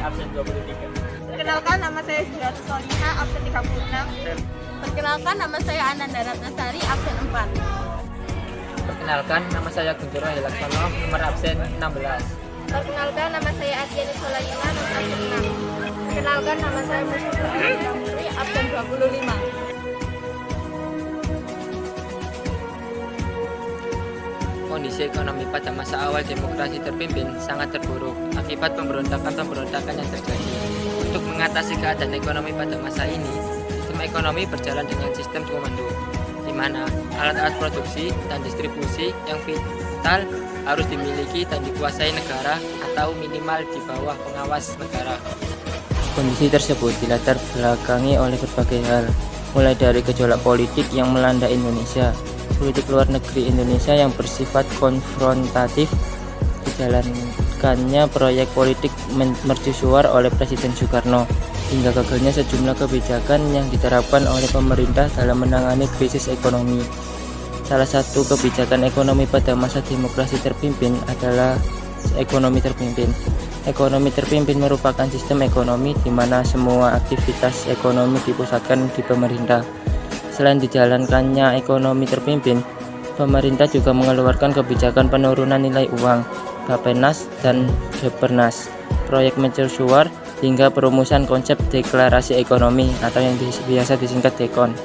absen 23. Perkenalkan, nama saya Juliana Soliha, absen 36. Perkenalkan, nama saya Ananda Ratnasari, absen 4. Perkenalkan, nama saya Guntur Hilaksono, nomor absen 16. Perkenalkan, nama saya Adiani Solaina, nomor absen 6. Perkenalkan, nama saya Musyawarah Putri, absen 25. Kondisi ekonomi pada masa awal demokrasi terpimpin sangat terpuruk akibat pemberontakan-pemberontakan yang terjadi. Untuk mengatasi keadaan ekonomi pada masa ini, sistem ekonomi berjalan dengan sistem komando, di mana alat-alat produksi dan distribusi yang vital harus dimiliki dan dikuasai negara atau minimal di bawah pengawas negara. Kondisi tersebut dilatar belakangi oleh berbagai hal, mulai dari gejolak politik yang melanda Indonesia, politik luar negeri Indonesia yang bersifat konfrontatif, dijalankannya proyek politik mercusuar oleh Presiden Soekarno, hingga gagalnya sejumlah kebijakan yang diterapkan oleh pemerintah dalam menangani krisis ekonomi. Salah satu kebijakan ekonomi pada masa demokrasi terpimpin adalah ekonomi terpimpin. Ekonomi terpimpin merupakan sistem ekonomi di mana semua aktivitas ekonomi dipusatkan di pemerintah. Selain dijalankannya ekonomi terpimpin, pemerintah juga mengeluarkan kebijakan penurunan nilai uang, Bappenas dan Depernas, proyek mercusuar, hingga perumusan konsep deklarasi ekonomi atau yang biasa disingkat DEKON.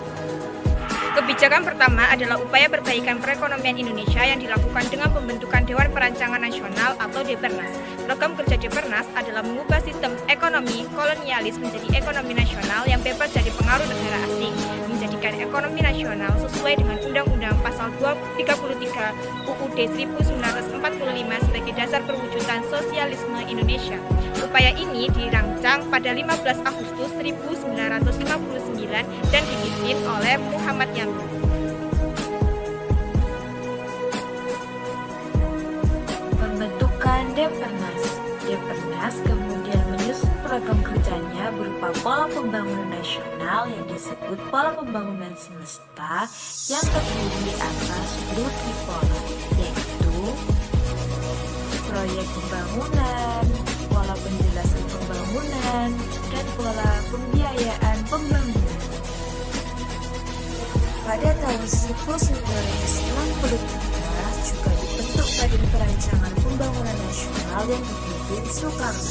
Kebijakan pertama adalah upaya perbaikan perekonomian Indonesia yang dilakukan dengan pembentukan Dewan Perancangan Nasional atau Depernas. Program kerja Depernas adalah mengubah sistem ekonomi kolonialis menjadi ekonomi nasional yang bebas dari pengaruh negara asing, menjadikan ekonomi nasional sesuai dengan Undang-Undang Pasal 33 UUD 1945 sebagai dasar perwujudan sosialisme Indonesia. Upaya ini dirancang pada 15 Agustus 1959 dan dipimpin oleh Muhammad Yamin. Pembentukan Depernas. Depernas kemudian menyusun program kerjanya berupa pola pembangunan nasional yang disebut pola pembangunan semesta yang terdiri atas 2 pola, yaitu proyek pembangunan, pola penjelasan pembangunan, dan pola pembiayaan pembangunan. Pada tahun 1963 juga dibentuk Badan Perancangan Pembangunan Nasional yang dipimpin Soekarno.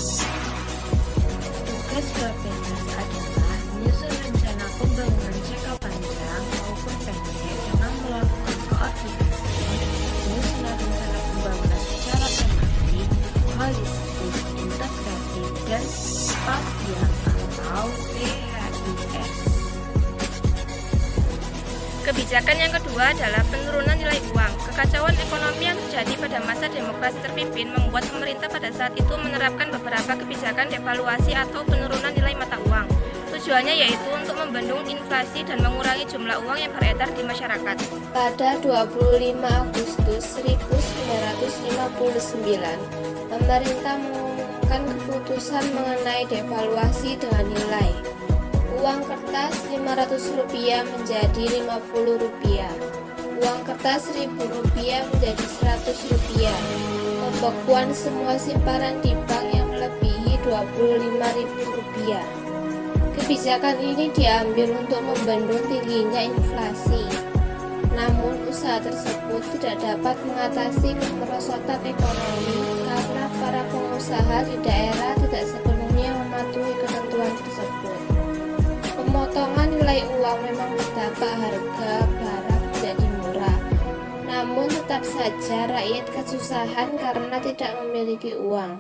Tugas Bappenas adalah menyusun rencana pembangunan jangka panjang maupun pendek dengan melakukan koordinasi, menyusun rencana pembangunan secara tematik, holistik, integratif, dan spasial atau PHIS. Kebijakan yang kedua adalah penurunan nilai uang. Kekacauan ekonomi yang terjadi pada masa demokrasi terpimpin membuat pemerintah pada saat itu menerapkan beberapa kebijakan devaluasi atau penurunan nilai mata uang. Tujuannya yaitu untuk membendung inflasi dan mengurangi jumlah uang yang beredar di masyarakat. Pada 25 Agustus 1959, pemerintah mengumumkan keputusan mengenai devaluasi dengan nilai uang kertas Rp500 menjadi Rp50, uang kertas Rp1.000 menjadi Rp100, pembekuan semua simpanan di bank yang melebihi Rp25.000. Kebijakan ini diambil untuk membendung tingginya inflasi. Namun usaha tersebut tidak dapat mengatasi kemerosotan ekonomi karena para pengusaha di daerah tidak sepenuhnya mematuhi ketentuan tersebut. Pemotongan nilai uang memang berdampak harga barang menjadi murah, namun tetap saja rakyat kesusahan karena tidak memiliki uang.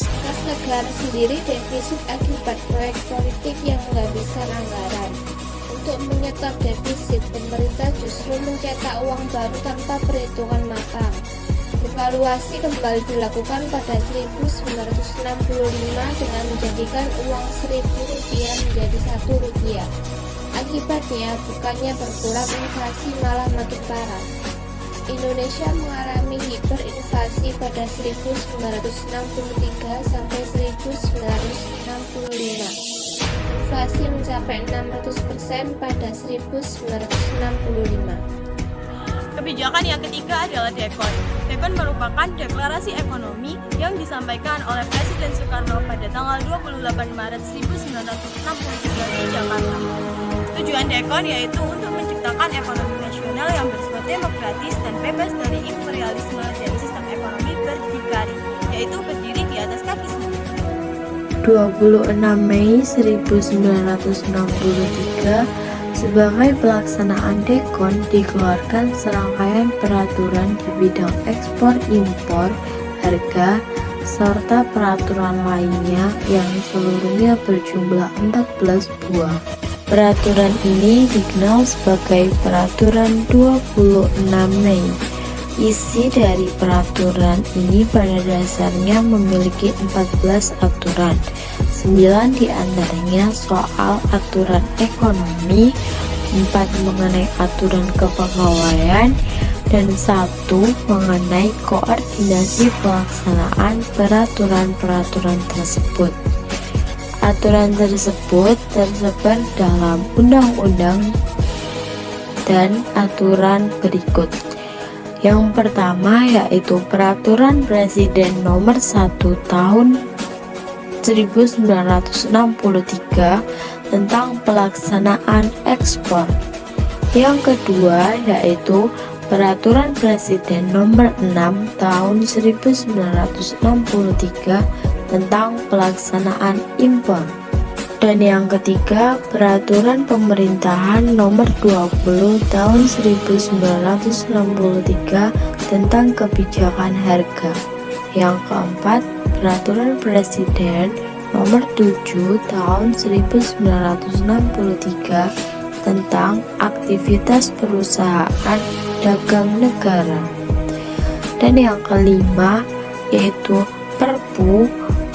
Kas negara sendiri defisit akibat proyek politik yang menghabiskan anggaran. Untuk menyetop defisit, pemerintah justru mencetak uang baru tanpa perhitungan matang. Devaluasi kembali dilakukan pada 1965 dengan menjadikan uang Rp1.000 menjadi Rp1. Akibatnya, bukannya berkurang, inflasi malah makin parah. Indonesia mengalami hiperinflasi pada 1963 sampai 1965. Inflasi mencapai 600% pada 1965. Kebijakan yang ketiga adalah DEKON. DEKON merupakan deklarasi ekonomi yang disampaikan oleh Presiden Soekarno pada tanggal 28 Maret 1963 di Jakarta. Tujuan DEKON yaitu untuk menciptakan ekonomi nasional yang bersifat demokratis dan bebas dari imperialisme dan sistem ekonomi berdikari, yaitu berdiri di atas kaki sendiri. 26 Mei 1963 sebagai pelaksanaan DEKON dikeluarkan serangkaian peraturan di bidang ekspor impor, harga, serta peraturan lainnya yang seluruhnya berjumlah 14 buah. Peraturan ini dikenal sebagai Peraturan 26 Mei. Isi dari peraturan ini pada dasarnya memiliki 14 aturan. 9 diantaranya soal aturan ekonomi, 4 mengenai aturan kepegawaian, dan 1 mengenai koordinasi pelaksanaan peraturan-peraturan tersebut. Aturan tersebut tersebar dalam undang-undang dan aturan berikut. Yang pertama yaitu Peraturan Presiden Nomor 1 Tahun 1963 tentang pelaksanaan ekspor. Yang kedua yaitu Peraturan Presiden Nomor 6 Tahun 1963 tentang pelaksanaan impor. Dan yang ketiga, Peraturan Pemerintahan Nomor 20 Tahun 1963 tentang kebijakan harga. Yang keempat, Peraturan Presiden Nomor 7 Tahun 1963 tentang aktivitas perusahaan dagang negara. Dan yang kelima yaitu Perpu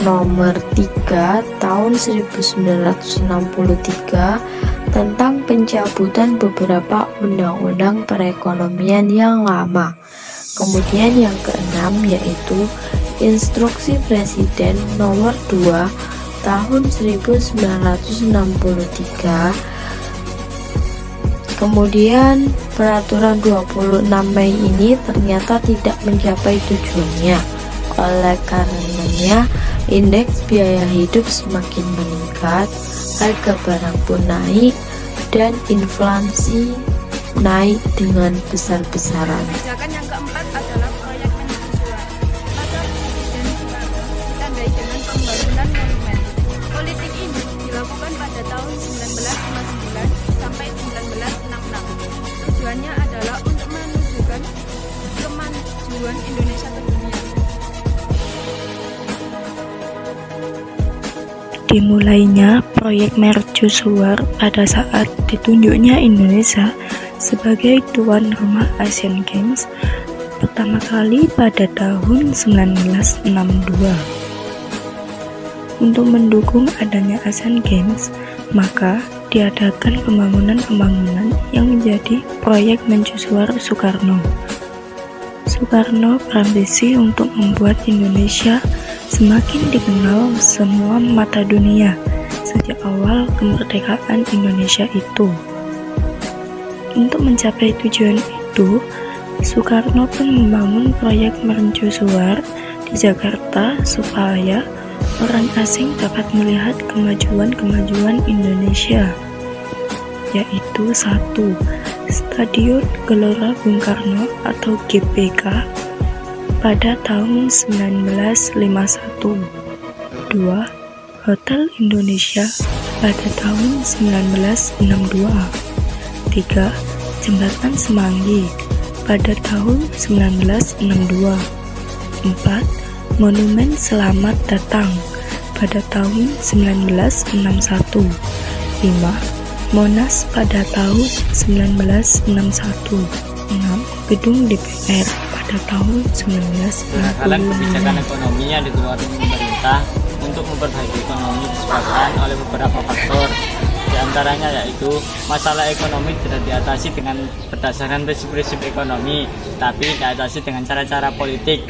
Nomor 3 Tahun 1963 tentang pencabutan beberapa undang-undang perekonomian yang lama. Kemudian yang keenam yaitu Instruksi Presiden Nomor 2 Tahun 1963. Kemudian Peraturan 26 Mei ini ternyata tidak mencapai tujuannya. Oleh karenanya indeks biaya hidup semakin meningkat, harga barang pun naik, dan inflasi naik dengan besar-besaran. Kebijakan yang keempat adalah proyek mercusuar. Pada Presiden Soekarno ditandai dengan pembangunan monumen. Politik ini dilakukan pada tahun 1959 sampai 1966. Tujuannya adalah untuk menunjukkan kemajuan Indonesia ke dunia. Dimulainya proyek mercusuar pada saat ditunjuknya Indonesia sebagai tuan rumah Asian Games pertama kali pada tahun 1962. Untuk mendukung adanya Asian Games, maka diadakan pembangunan-pembangunan yang menjadi proyek mercusuar Soekarno. Soekarno berambisi untuk membuat Indonesia semakin dikenal semua mata dunia sejak awal kemerdekaan Indonesia itu. Untuk mencapai tujuan itu, Soekarno pun membangun proyek mercusuar di Jakarta supaya orang asing dapat melihat kemajuan-kemajuan Indonesia, yaitu 1. Stadion Gelora Bung Karno atau GBK pada tahun 1951. 2. Hotel Indonesia pada tahun 1962. 3. Jembatan Semanggi pada tahun 1962. 4. Monumen Selamat Datang pada tahun 1961. 5. Monas pada tahun 1961. 6. Gedung DPR pada tahun 1965. Kebijakan ekonomi yang dikeluarkan pemerintah untuk memperbaiki ekonomi disebabkan oleh beberapa faktor. Di antaranya yaitu masalah ekonomi tidak diatasi dengan berdasarkan prinsip-prinsip ekonomi, tapi diatasi dengan cara-cara politik.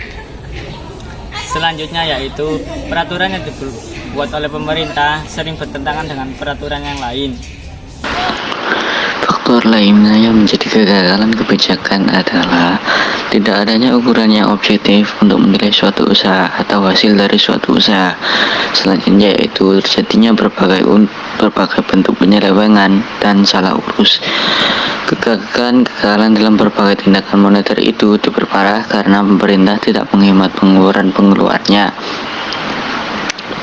Selanjutnya yaitu peraturan yang dibuat oleh pemerintah sering bertentangan dengan peraturan yang lain. Faktor lainnya yang menjadi kegagalan kebijakan adalah tidak adanya ukuran yang objektif untuk menilai suatu usaha atau hasil dari suatu usaha. Selanjutnya yaitu terjadinya berbagai bentuk penyelewengan dan salah urus. Kegagalan dalam berbagai tindakan moneter itu diperparah karena pemerintah tidak menghemat pengeluarannya.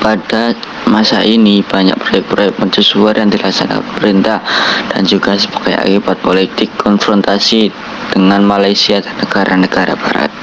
Pada masa ini banyak proyek-proyek mercusuar yang dilaksanakan pemerintah dan juga sebagai akibat politik konfrontasi dengan Malaysia dan negara-negara barat.